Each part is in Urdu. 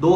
2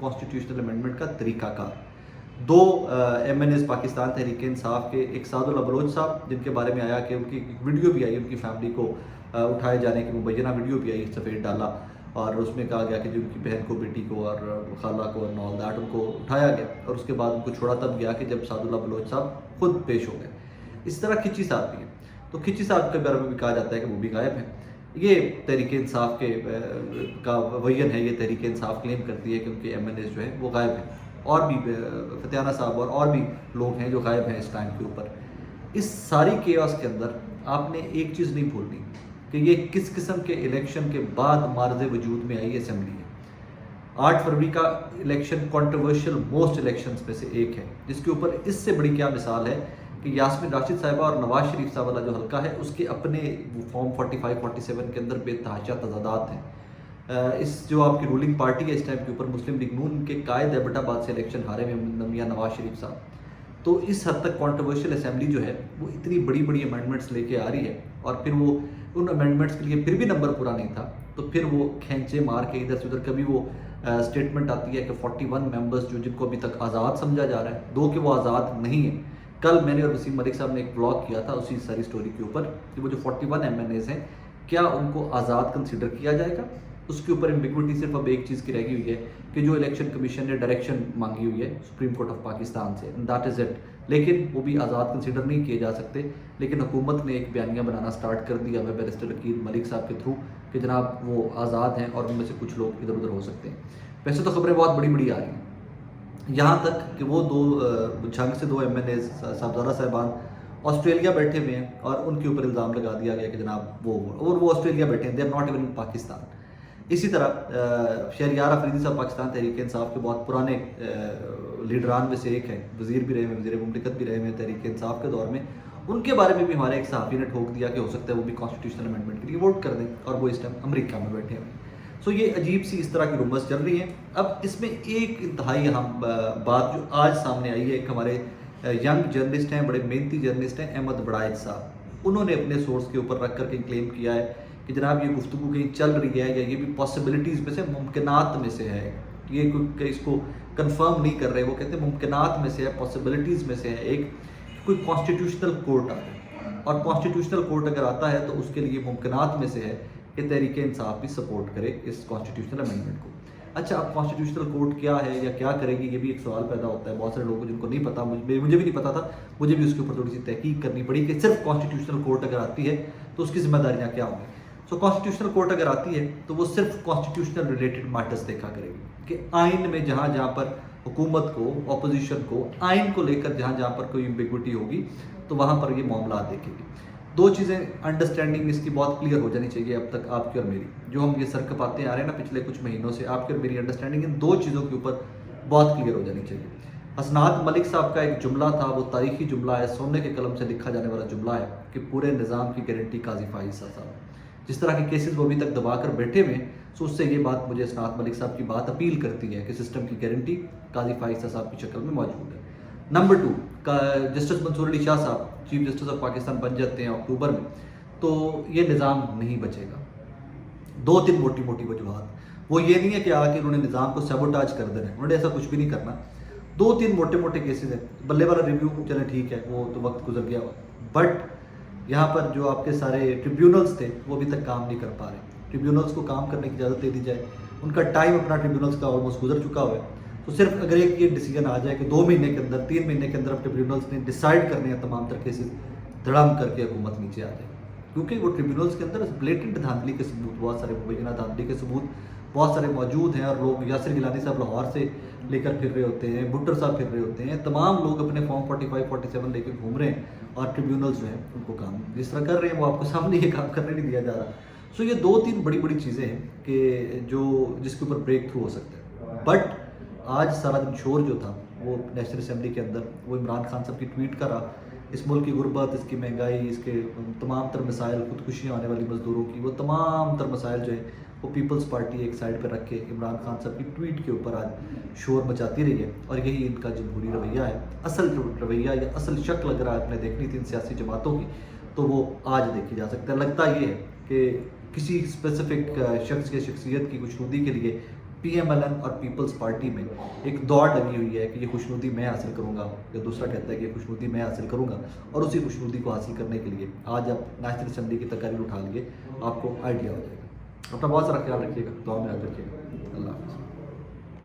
کانسٹیٹیوشنل امینڈمنٹ کا طریقہ کار. دو M N as Pakistan Tehreek Insaf کے، ایک سعد اللہ بلوچ صاحب جن کے بارے میں آیا کہ ان کی ویڈیو بھی آئی، ان کی فیملی کو اٹھائے جانے کی مبینہ ویڈیو بھی آئی، سفید ڈالا، اور اس میں کہا گیا کہ جو ان کی بہن کو، بیٹی کو اور خالہ کو اور آل دیٹ ان کو اٹھایا گیا، اور اس کے بعد ان کو چھوڑا تب گیا کہ جب سعد اللہ بلوچ صاحب خود پیش ہو گئے. اس طرح کھچی صاحب بھی ہیں، تو کھچی صاحب کے بارے میں بھی کہا جاتا ہے کہ وہ بھی غائب ہیں. یہ تحریک انصاف کے کا وین ہے، یہ تحریک انصاف کلیم کرتی ہے کہ ان کے ایم این ایز جو ہیں وہ غائب ہیں، اور بھی فتیانہ صاحب اور بھی لوگ ہیں جو غائب ہیں اس ٹائم کے اوپر. اس ساری کیوس کے اندر آپ نے ایک چیز نہیں بھولنی کہ یہ کس قسم کے الیکشن کے بعد مارز وجود میں آئی اسمبلی ہے. 8 فروری کا الیکشن کنٹروورشل موسٹ الیکشنز میں سے ایک ہے، جس کے اوپر اس سے بڑی کیا مثال ہے کہ یاسمین راشد صاحبہ اور نواز شریف صاحب والا جو حلقہ ہے اس کے اپنے فارم 45 47 کے اندر بے تحاشا تضادات ہیں. اس جو آپ کی رولنگ پارٹی ہے اس ٹائم کے اوپر مسلم لیگ نون کے قائد ایبٹ آباد سے الیکشن ہارے میں میاں نواز شریف صاحب. تو اس حد تک کنٹروورشل اسمبلی جو ہے وہ اتنی بڑی بڑی امینڈمنٹس لے کے آ رہی ہے، اور پھر وہ ان امینڈمنٹس کے لیے پھر بھی نمبر پورا نہیں تھا، تو پھر وہ کھینچے مار کے ادھر سے ادھر. کبھی وہ اسٹیٹمنٹ آتی ہے کہ 41 ممبرس جو جن کو ابھی تک آزاد سمجھا جا رہا ہے، دو کہ وہ آزاد نہیں ہیں. کل میں نے اور وسیم ملک صاحب نے ایک بلاگ کیا تھا اسی ساری سٹوری کے اوپر کہ وہ جو 41 ایم این ایز ہیں کیا ان کو آزاد کنسیڈر کیا جائے گا. اس کے اوپر ایمبیگوٹی صرف اب ایک چیز کی رہ گئی ہوئی ہے کہ جو الیکشن کمیشن نے ڈائریکشن مانگی ہوئی ہے سپریم کورٹ آف پاکستان سے، دیٹ از اٹ. لیکن وہ بھی آزاد کنسیڈر نہیں کیے جا سکتے. لیکن حکومت نے ایک بیانیہ بنانا سٹارٹ کر دیا ہے بیرسٹر عقیل ملک صاحب کے تھرو کہ جناب وہ آزاد ہیں اور ان میں سے کچھ لوگ ادھر ادھر ہو سکتے ہیں. ویسے تو خبریں بہت بڑی بڑی آ رہی ہیں، یہاں تک کہ وہ جھنگ سے 2 ایم این ایز صاحبزادہ صاحبان آسٹریلیا بیٹھے ہوئے ہیں، اور ان کے اوپر الزام لگا دیا گیا کہ جناب وہ آسٹریلیا بیٹھے ہیں، they are not even in Pakistan. اسی طرح شہریار افریدی صاحب پاکستان تحریک انصاف کے بہت پرانے لیڈران میں سے ایک ہیں، وزیر بھی رہے ہیں، وزیر مملکت بھی رہے ہیں تحریک انصاف کے دور میں. ان کے بارے میں بھی ہمارے ایک صحافی نے ٹھوک دیا کہ ہو سکتا ہے وہ بھی کانسٹیٹیوشنل امینڈمنٹ کے لیے ووٹ کر دیں، اور وہ اس ٹائم امریکہ میں بیٹھے ہیں. سو یہ عجیب سی اس طرح کی رومرز چل رہی ہیں. اب اس میں ایک انتہائی اہم بات جو آج سامنے آئی ہے، ایک ہمارے ینگ جرنلسٹ ہیں، بڑے محنتی جرنلسٹ ہیں، احمد بڑائچ صاحب. انہوں نے اپنے سورس کے اوپر رکھ کر کے کلیم کیا ہے کہ جناب یہ گفتگو کہیں چل رہی ہے یا یہ بھی پاسبلٹیز میں سے، ممکنات میں سے ہے. یہ اس کو کنفرم نہیں کر رہے، وہ کہتے ہیں ممکنات میں سے ہے، پاسبلٹیز میں سے ہے ایک، کوئی کانسٹیٹیوشنل کورٹ آ جائے. اور کانسٹیٹیوشنل کورٹ اگر آتا ہے تو اس کے لیے ممکنات میں سے ہے کہ تحریک انصاف بھی سپورٹ کرے اس کانسٹیٹیوشنل امینڈمنٹ کو. اچھا، اب کانسٹیٹیوشنل کورٹ کیا ہے یا کیا کرے گی، یہ بھی ایک سوال پیدا ہوتا ہے بہت سارے لوگوں جن کو نہیں پتا. مجھے بھی نہیں پتا تھا، مجھے بھی اس کے اوپر تھوڑی سی تحقیق کرنی پڑی کہ صرف کانسٹیٹیوشنل کورٹ اگر آتی ہے تو اس کی ذمہ داریاں کیا ہوں گی. سو کانسٹیٹیوشنل کورٹ اگر آتی ہے تو وہ صرف کانسٹیٹیوشنل ریلیٹڈ میٹرز دیکھا کرے گی کہ آئین میں جہاں جہاں پر حکومت کو، اپوزیشن کو آئین کو لے کر جہاں جہاں پر کوئی ایمبیگوٹی ہوگی تو وہاں پر یہ معاملات دیکھے گی. دو چیزیں انڈرسٹینڈنگ اس کی بہت کلیئر ہو جانی چاہیے اب تک آپ کی اور میری، جو ہم یہ سر کپاتے آ رہے ہیں نا پچھلے کچھ مہینوں سے، آپ کی اور میری انڈرسٹینڈنگ ان دو چیزوں کے اوپر بہت کلیئر ہو جانی چاہیے. حسنات ملک صاحب کا ایک جملہ تھا، وہ تاریخی جملہ ہے، سونے کے قلم سے لکھا جانے والا جملہ ہے کہ پورے نظام کی گارنٹی قاضی فائز صاحب. جس طرح کے کیسز وہ ابھی تک دبا کر بیٹھے ہوئے ہیں، سو اس سے یہ بات مجھے حسنات ملک صاحب کی بات اپیل کرتی ہے کہ سسٹم کی گارنٹی قاضی فائز صاحب کی شکل میں موجود ہے. نمبر 2، جسٹس منصور علی شاہ صاحب چیف جسٹس آف پاکستان بن جاتے ہیں اکتوبر میں، تو یہ نظام نہیں بچے گا. 2-3 موٹی موٹی وجوہات، وہ یہ نہیں ہے کہ آ کے انہوں نے نظام کو سیبوٹاج کر دینا ہے، انہوں نے ایسا کچھ بھی نہیں کرنا. 2-3 موٹے موٹے کیسز ہیں. بلے والا ریویو چلیں ٹھیک ہے، وہ تو وقت گزر گیا ہوا، بٹ یہاں پر جو آپ کے سارے ٹریبیونلز تھے وہ ابھی تک کام نہیں کر پا رہے. ٹریبیونلز کو کام کرنے کی اجازت دے دی جائے، ان کا ٹائم اپنا ٹریبیونلز کا آلموسٹ گزر چکا ہوا ہے. تو صرف اگر ایک یہ ڈیسیجن آ جائے کہ 2 مہینے کے اندر، 3 مہینے کے اندر اب ٹریبیونلز نے ڈیسائیڈ کرنے ہیں تمام تر کیسز، دھڑام کر کے حکومت نیچے آ جائے. کیونکہ وہ ٹریبیونلز کے اندر بلیٹنٹ دھاندلی کے ثبوت، بہت سارے مبینہ دھاندلی کے ثبوت بہت سارے موجود ہیں. اور لوگ یاسر گیلانی صاحب لاہور سے لے کر پھر رہے ہوتے ہیں، بھٹر صاحب پھر رہے ہوتے ہیں، تمام لوگ اپنے فارم 45 47 لے کے گھوم رہے ہیں، اور ٹریبیونلز جو ہیں ان کو کام جس طرح کر رہے ہیں وہ آپ کو سامنے یہ کام کرنے نہیں دیا جا رہا. سو یہ 2-3 بڑی بڑی چیزیں ہیں کہ جس کے اوپر بریک تھرو ہو سکتا ہے. بٹ آج سارا دن شور جو تھا وہ نیشنل اسمبلی کے اندر وہ عمران خان صاحب کی ٹویٹ کا رہا. اس ملک کی غربت، اس کی مہنگائی، اس کے تمام تر مسائل، خودکشیاں آنے والی مزدوروں کی، وہ تمام تر مسائل جو ہیں وہ پیپلز پارٹی ایک سائڈ پہ رکھ کے عمران خان صاحب کی ٹویٹ کے اوپر آج شور مچاتی رہی ہے. اور یہی ان کا جمہوری رویہ ہے. اصل رویہ یا اصل شکل اگر آپ نے دیکھنی تھی ان سیاسی جماعتوں کی تو وہ آج دیکھی جا سکتا ہے. لگتا یہ ہے کہ کسی اسپیسیفک شخص یا شخصیت کی کشنودی کے لیے PMLN اور پیپلز پارٹی میں ایک دوڑ لگی ہوئی ہے کہ یہ خوشنودی میں حاصل کروں گا، یا دوسرا کہتا ہے کہ یہ خوشنودی میں حاصل کروں گا، اور اسی خوشنودی کو حاصل کرنے کے لیے آج آپ نیشنل اسمبلی کی تقاریر اٹھا لیے، آپ کو آئیڈیا ہو جائے گا۔ اپنا بہت سارا خیال رکھیے گا، دعا میں یاد رکھیے گا۔ اللہ حافظ۔